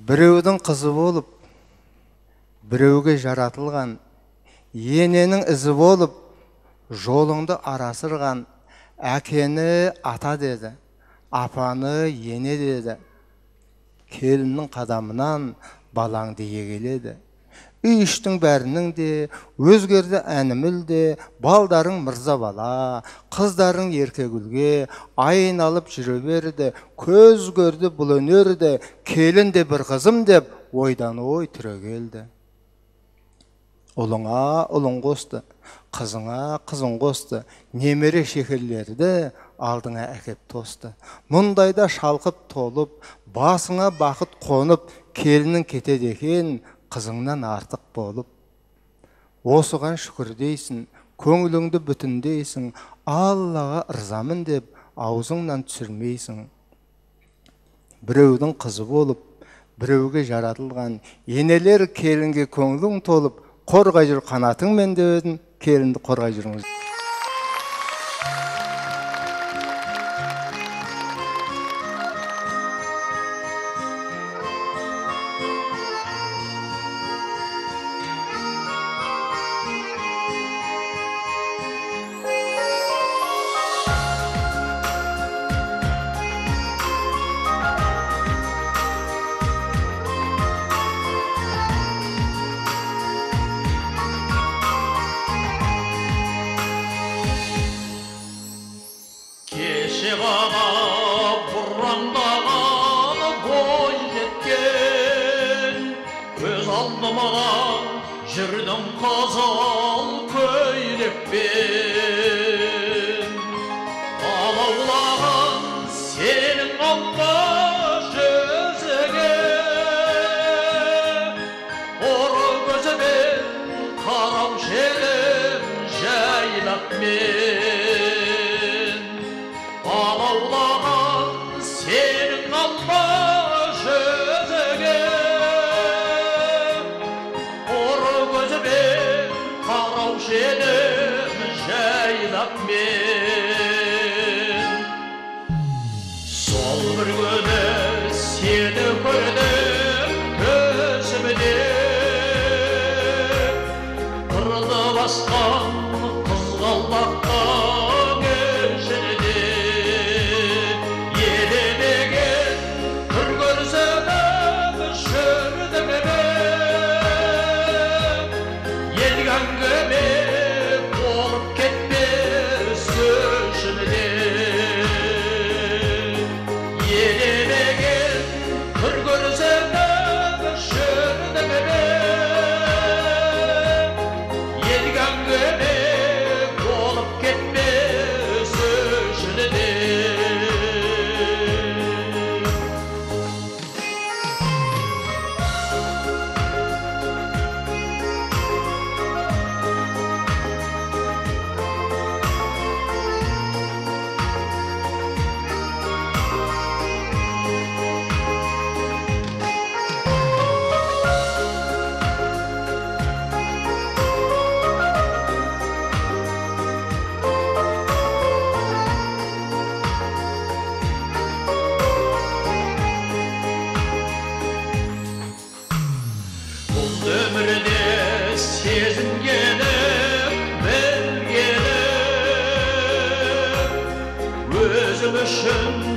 Біреудің қызы болып, біреуге жаратылған, ененің ізі болып, жолыңды арасырған, әкені ата деді, апаны ене деді. Келіннің қадамынан балаңды егеледі. Үй іштің бәрінің де, өзгерді әніміл де, балдарың мырза бала, қыздарың еркегүлге, айналып жүре берді, көз көрді бұл өнерді, келін де бір қызым деп, ойдан ой түрегелді. Ұлыңа ұлың қосты, қызыңа қызың қосты, немере шекерлерді алдыңа әкеп тосты. Мұндайда шалқып толып, басыңа бақыт қонып, келінің кетеді екен, қызыңнан артық болып. Осыған шүкір дейсің, көңіліңді бүтіндейсің, Аллаға ырзамын деп аузыңнан түсірмейсің. Біреудің қызы болып, біреуге жаратылған, енелер келінге көңілің толып, қорғай жүр қанатыңмен дедім, келінді қорғай жүріңіз. Ғана бұрандағаны бой жеткен, көз алдыма жүрдім қызыл көйлекпен. Алаулаған сенің алма жүзіңе, ұры көзімен қарау желім жайлап мен. Алаулаған сенің алма жүзіңе, ұры көзімен қарау желім жайлап мен. Сол бір күні сені көрдім көзімде, қырды басқан қызғалдақтың ішінде. Елемеген кір көрсетіп жүрдің бе, елге әңгіме болып кетпес үшін де. Елемеген кір көрсетіп жүрдің бе, елге әңгіме болып кетпес үшін де. Ömrüne сезінгенім, білгенім, өзім үшін